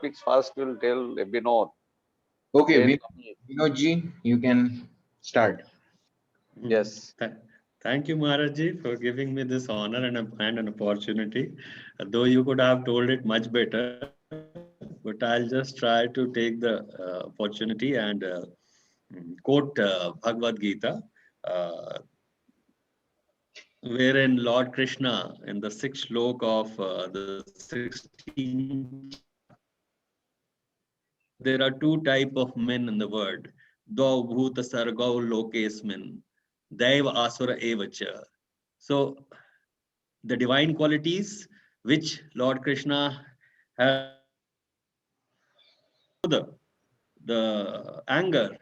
topics first will tell Binod. Okay, Then Amit. Vinodji, you can start. Mm. Yes. Thank you, Maharajji, for giving me this honor and an opportunity. Though you could have told it much better, but I'll just try to take the opportunity and quote Bhagavad Gita, uh, wherein Lord Krishna, in the sixth slok of the 16th chapter, says there are two type of men in the world. Dvau bhuta sargau lokesmin, daiva asura evacha. So the divine qualities which Lord Krishna has the anger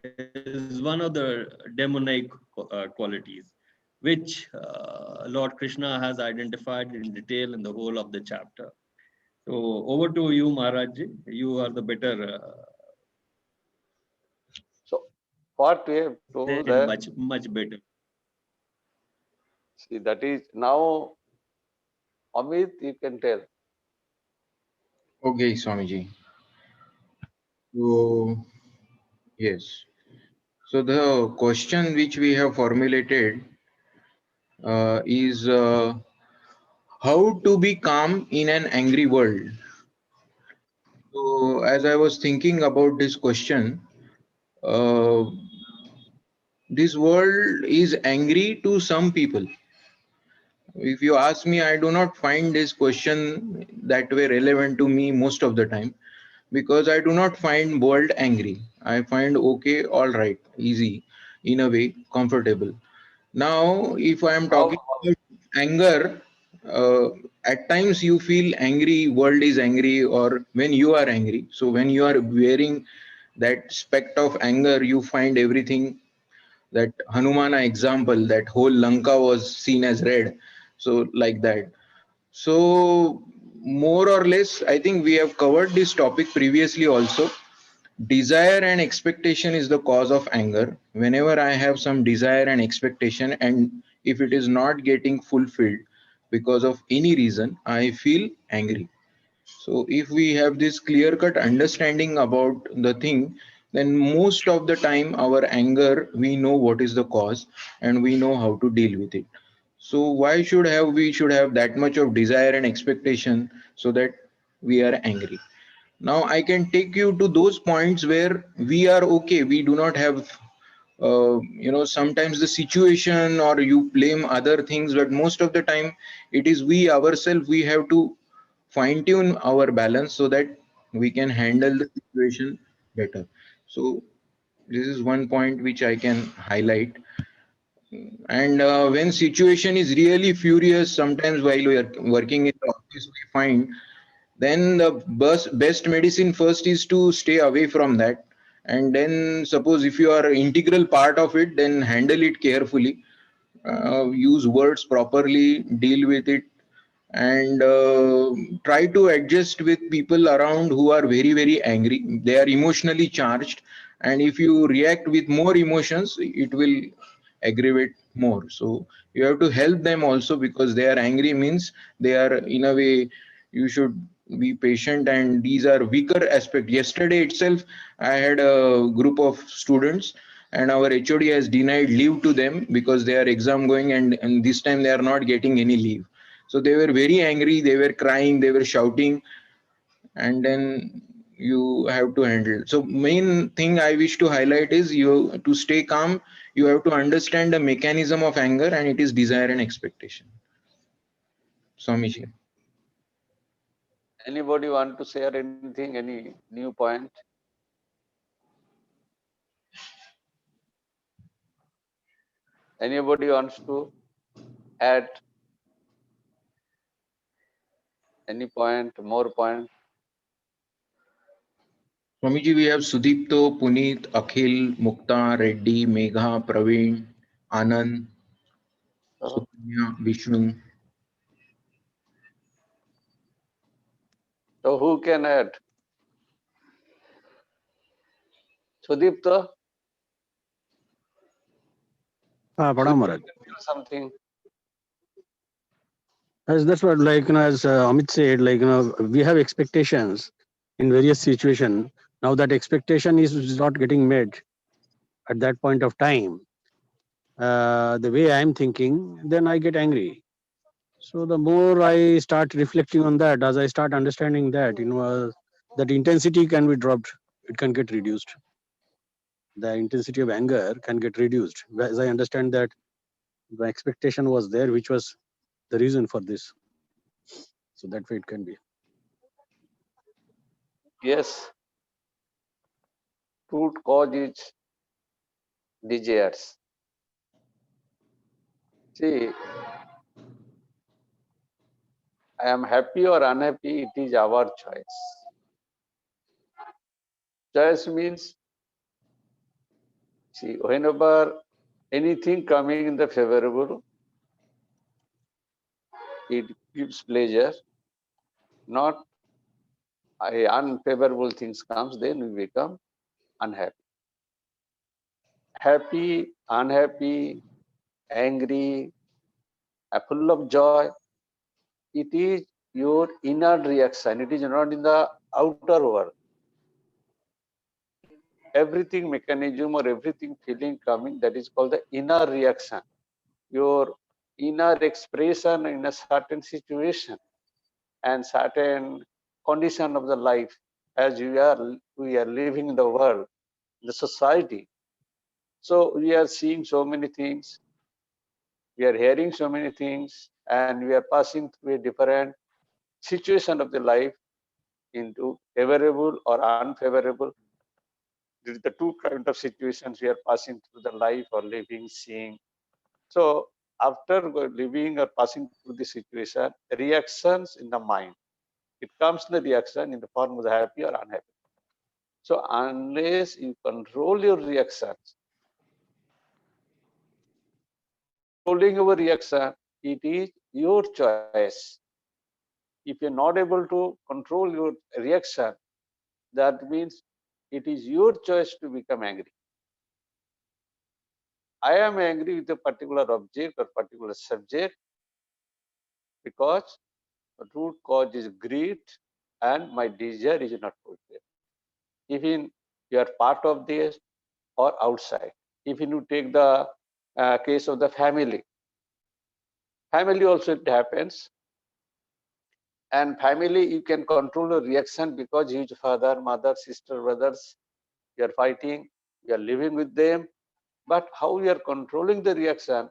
is one of the demonic qualities which Lord Krishna has identified in detail in the whole of the chapter. So over to you, Maharaj. You are the better So what we have explained told that, much better. see, that is now Amit, you can tell. Okay, Swamiji. So, yes. So the question which we have formulated is how to be calm in an angry world. So as I was thinking about this question, uh, this world is angry to some people. If you ask me, I do not find this question that way relevant to me most of the time because I do not find world angry. I find okay, all right, easy, in a way, comfortable. Now, if I am How talking about anger, uh, at times you feel angry, world is angry, or when you are angry. So when you are wearing that speck of anger, you find everything. That Hanumana example, that whole Lanka was seen as red. So like that. So more or less, I think we have covered this topic previously also. Desire and expectation is the cause of anger. Whenever I have some desire and expectation, and if it is not getting fulfilled because of any reason, I feel angry. So if we have this clear cut understanding about the thing, then most of the time our anger, we know what is the cause and we know how to deal with it. So why should have we should have that much of desire and expectation so that we are angry? Now I can take you to those points where we are okay. We do not have, sometimes the situation or you blame other things, but most of the time it is we ourselves. We have to fine tune our balance so that we can handle the situation better. So this is one point which I can highlight. And when situation is really furious, sometimes while we are working in the office, we find then the best medicine first is to stay away from that. And then suppose if you are integral part of it, then handle it carefully, use words properly, deal with it, and try to adjust with people around who are very very angry. They are emotionally charged, and if you react with more emotions, it will aggravate more. So you have to help them also, because they are angry means they are in a way, you should be patient, and these are weaker aspect. Yesterday itself I had a group of students, and our HOD has denied leave to them because they are exam going, and this time they are not getting any leave. So they were very angry, they were crying, they were shouting, and then you have to handle. So main thing I wish to highlight is, you to stay calm, you have to understand the mechanism of anger, and it is desire and expectation. Swamiji. anybody want to share anything, any new point? Anybody wants to add any point, more point? Swamiji, we have Sudipto, Puneet, Akhil, Mukta, Reddy, Megha, Praveen, Anand, Sukanya, Vishnu. So who can add? Sudipta, Pranam Maharaj. something. As that's what, like, as Amit said, like, we have expectations. in various situations. Now that expectation is not getting met at that point of time, the way I am thinking, then I get angry. So the more I start reflecting on that, as I start understanding that, that intensity can be dropped, it can get reduced. The intensity of anger can get reduced. As I understand that the expectation was there, which was the reason for this. So that way it can be. Yes, root cause is desires. See, I am happy or unhappy, it is our choice. Choice means, see, whenever anything coming in the favorable, it gives pleasure. Not unfavorable things comes, then we become unhappy. Happy, unhappy, angry, full of joy, it is your inner reaction. It is not in the outer world. Everything mechanism or everything feeling coming, that is called the inner reaction. Your inner expression in a certain situation and certain condition of the life as we are living in the world, the society. So we are seeing so many things, we are hearing so many things, and we are passing through a different situation of the life into favorable or unfavorable. These are the two kind of situations we are passing through the life or living, seeing. So after living or passing through the situation, reactions in the mind, it comes the reaction in the form of the happy or unhappy. So unless you control your reactions, controlling your reaction, it is your choice. If you're not able to control your reaction, that means it is your choice to become angry. I am angry with a particular object or particular subject because the root cause is greed and my desire is not fulfilled. Even you are part of this or outside. Even you take the case of the family also it happens. And family, you can control your reaction because huge father, mother, sister, brothers, you are fighting, you are living with them. But how you are controlling the reaction,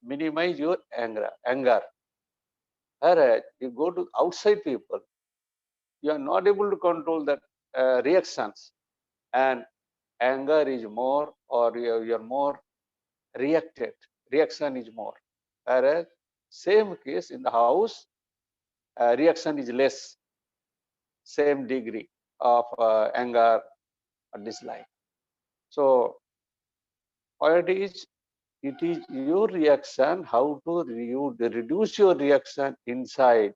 minimize your anger. Whereas you go to outside people, you are not able to control that reactions, and anger is more, or you are more reacted. Reaction is more. Whereas same case in the house, reaction is less, same degree of anger or dislike. So what it is your reaction, how to reduce your reaction inside.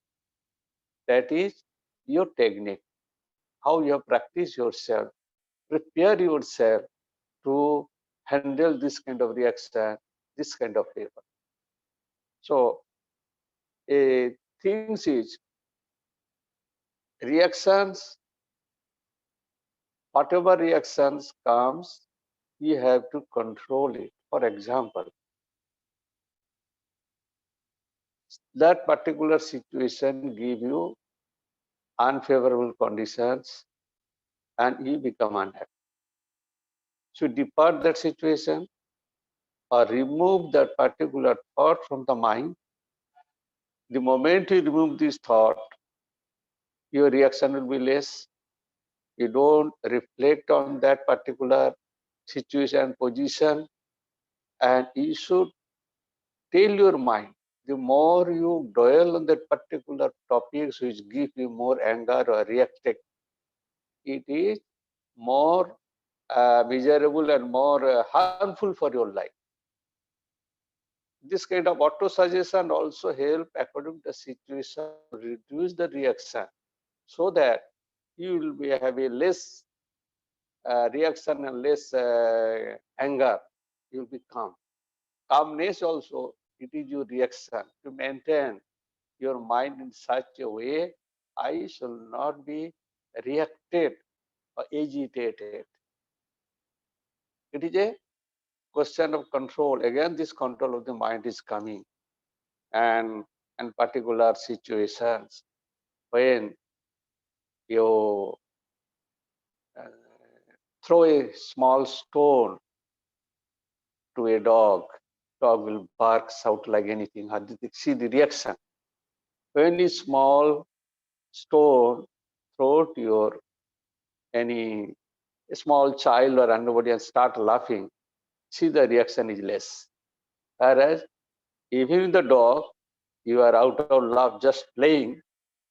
That is your technique, how you have practiced yourself, prepare yourself to handle this kind of reaction, this kind of favor. So things is reactions, whatever reactions comes, you have to control it. For example, that particular situation give you unfavorable conditions and you become unhappy. So depart that situation or remove that particular thought from the mind. The moment you remove this thought, your reaction will be less. You don't reflect on that particular situation, position, and you should tell your mind. The more you dwell on that particular topics which give you more anger or reactive, it is more miserable and more harmful for your life. This kind of auto suggestion also help according to the situation reduce the reaction, so that you will have a less reaction and less anger. You will be calm. Calmness also, it is your reaction to maintain your mind in such a way. I shall not be reacted or agitated. It is a question of control. Again, this control of the mind is coming, and in particular situations when you uh, throw a small stone to a dog will bark out like anything. See the reaction. When a small stone throw to your any small child or anybody and start laughing, see the reaction is less. Whereas even the dog, you are out of love just playing,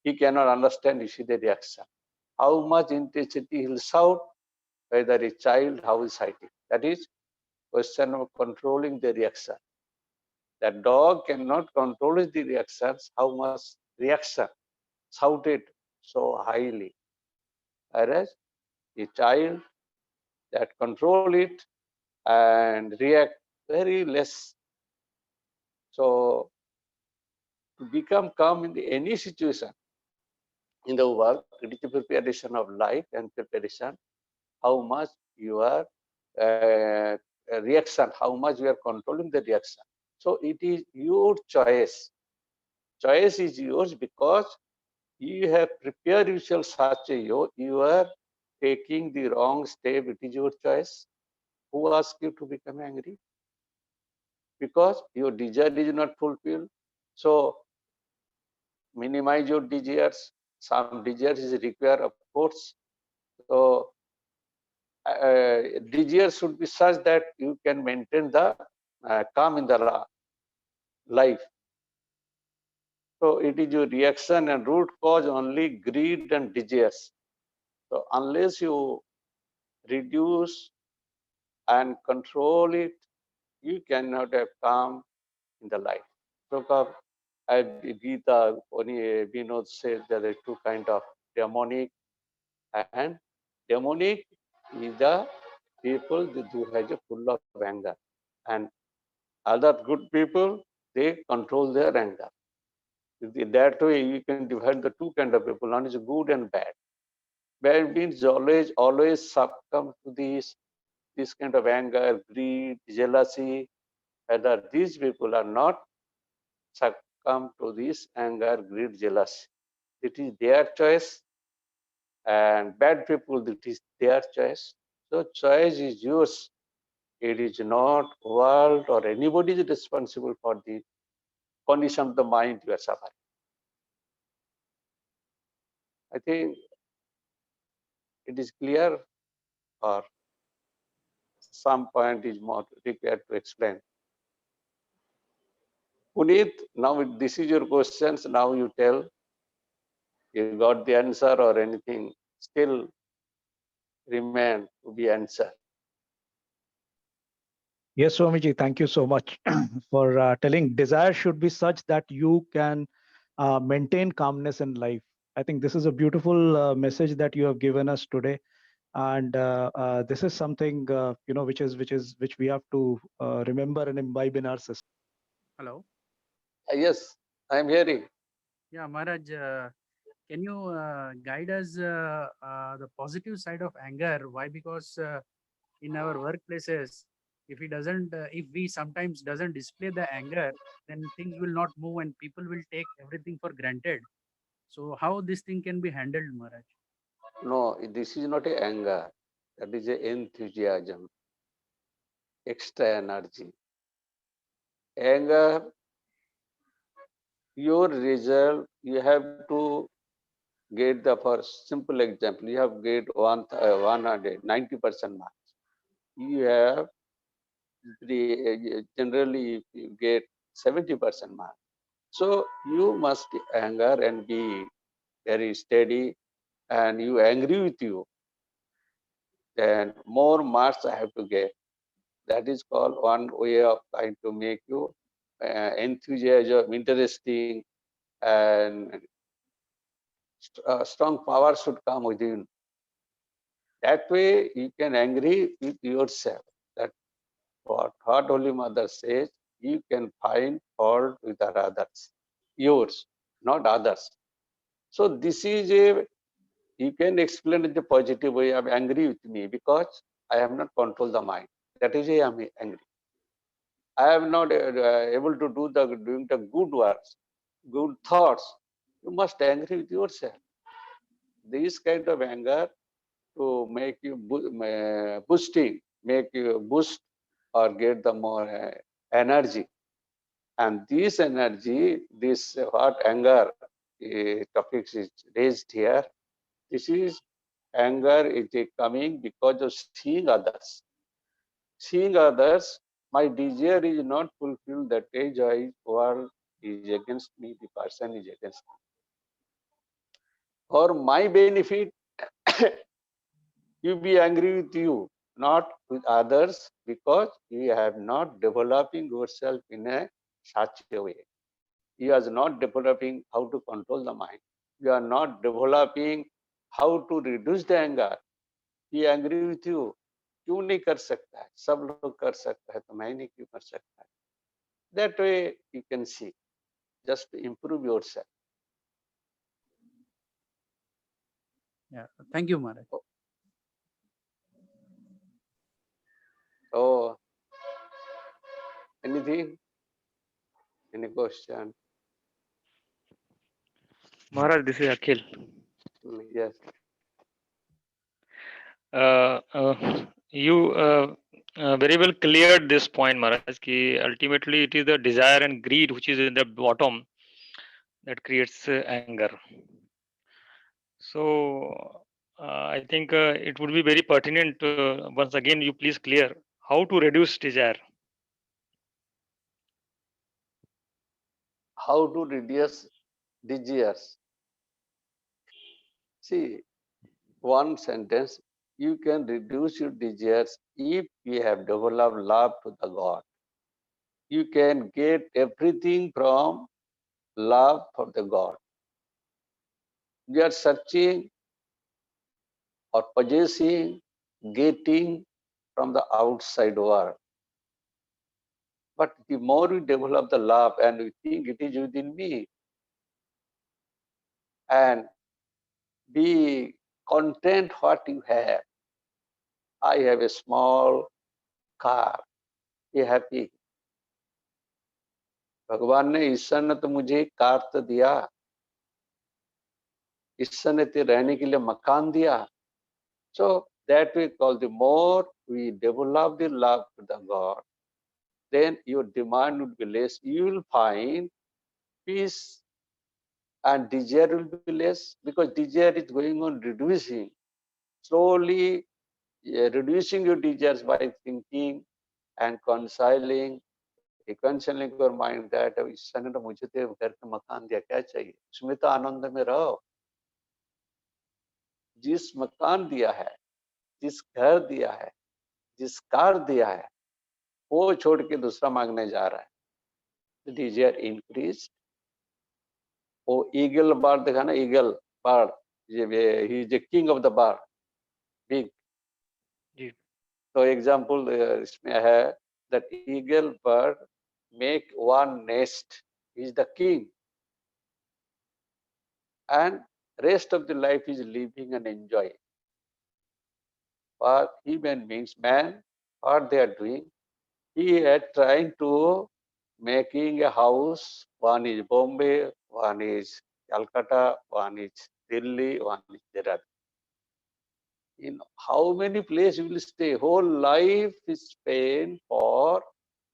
he cannot understand, you see the reaction. How much intensity he'll shout, whether a child, how is fighting. That is question of controlling the reaction. That dog cannot control the reactions, how much reaction shouted so highly. Whereas a child that control it and react very less. So to become calm in any situation in the world, it is a preparation of life and preparation how much you are reaction, how much you are controlling the reaction. So it is your choice. Choice is yours because you have prepared yourself such a you are taking the wrong step. It is your choice. Who asked you to become angry? Because your desire is not fulfilled. So minimize your desires. Some desires is required, of course. So desires should be such that you can maintain the calm in the life. So it is your reaction and root cause only greed and desires. So unless you reduce and control it, you cannot have calm in the life. So Gita, only Vinod said there are two kinds of demonic, and demonic is the people who have a full of anger, and other good people, they control their anger. That way you can divide the two kind of people. One is good and bad. Bad means always succumb to this kind of anger, greed, jealousy. Whether these people are not succumb to this anger, greed, jealousy. It is their choice, and bad people, it is their choice. So choice is yours. It is not world or anybody is responsible for the condition of the mind you are suffering. I think it is clear, or some point is more required to explain. Puneet, now this is your questions. Now you tell, you got the answer or anything still remain to be answered. Yes, Swamiji, thank you so much for telling. Desire should be such that you can maintain calmness in life. I think this is a beautiful message that you have given us today, and this is something which we have to remember and imbibe in our system. Hello. Yes, I am hearing. Yeah, Maharaj, can you guide us the positive side of anger? Why? Because in our workplaces, if we sometimes doesn't display the anger, then things will not move and people will take everything for granted. So how this thing can be handled, Maharaj? No, this is not a anger. That is a enthusiasm, extra energy. Anger, your result, you have to get the first simple example. You have get 100, 90% marks. You have generally you get 70% mark. So you must anger and be very steady, and you angry with you, then more marks I have to get. That is called one way of trying to make you enthusiasm, interesting, and strong power should come within. That way you can angry with yourself. That what Holy Mother says, you can find fault with others, yours, not others. So this is a You can explain it the positive way. I'm angry with me because I have not controlled the mind. That is why I'm angry. I am not able to doing the good works, good thoughts. You must angry with yourself. This kind of anger to make you boosting, make you boost or get the more energy. And this energy, this what anger topics is raised here. This is anger is coming because of seeing others. Seeing others, my desire is not fulfilled. That age I world is against me. The person is against me. For my benefit, you be angry with you, not with others, because you have not developing yourself in a such a way. You are not developing how to control the mind. You are not developing how to reduce the anger. He angry with you. क्यों नहीं कर सकता है? सब लोग कर सकता है तो मैं नहीं क्यों कर सकता है? That way you can see. Just to improve yourself. Yeah. Thank you, Maharaj. Oh, anything? Any question? Maharaj, this is Akhil. Yes. You very well cleared this point, Maharaj, ki ultimately it is the desire and greed which is in the bottom that creates anger. So I think it would be very pertinent, once again, you please clear how to reduce desire. How to reduce desires? See, one sentence, you can reduce your desires if you have developed love to the God. You can get everything from love for the God. You are searching or possessing, getting from the outside world. But the more we develop the love and we think it is within me, and be content what you have. I have a small car, be happy. भगवान ने ईश्वर ने तो मुझे car तो दिया, ईश्वर ने तो रहने के लिए मकान दिया. So that we call, the more we develop the love to the God, then your demand would be less. You will find peace and desire will be less, because desire is going on reducing. Slowly reducing your desires by thinking and reconciling your mind that ईश्वर ने तो मुझे तो घर का मकान दिया, क्या चाहिए? उसमें तो आनंद में रहो. जिस मकान दिया है, जिस घर दिया है, जिस कार दिया है, वो छोड़ के दूसरा मांगने जा रहा है. The desire increased. वो ईगल बर्ड देखा ना, eagle bird, he is the king of the bird, big. जी. So example इसमें है that eagle bird make one nest, he is the king, and rest of the life is living and enjoying. But human beings, man, what they are doing, he are trying to making a house. One is Bombay, one is Calcutta, one is Delhi, one is Delhi. In how many places will stay? Whole life is spent for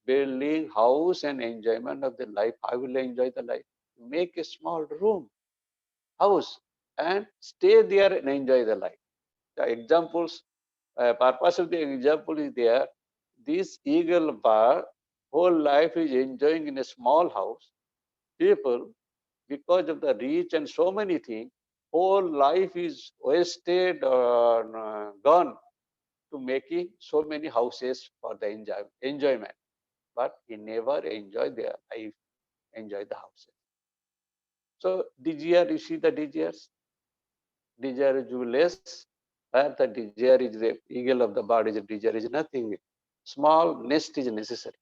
building house and enjoyment of the life. How will I enjoy the life? Make a small room, house, and stay there and enjoy the life. The examples, purpose of the example is there. This eagle bird, whole life is enjoying in a small house. People, because of the reach and so many things, whole life is wasted or gone to making so many houses for the enjoyment. But he never enjoy their life, enjoy the houses. So desire, you see the desires? Desire is less, where the desire is the eagle of the bird, is desire is nothing. Small nest is necessary.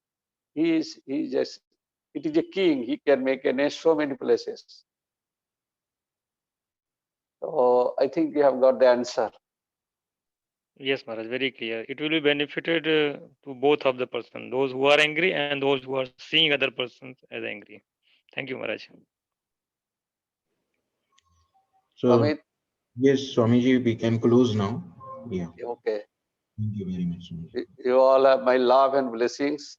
He just, it is a king, he can make a nest so many places. So I think you have got the answer. Yes, Maharaj, very clear. It will be benefited to both of the person, those who are angry and those who are seeing other persons as angry. Thank you, Maharaj. So Amit, yes, Swamiji, we can close now. Yeah. okay. Thank you very much, Swamiji. You all have my love and blessings.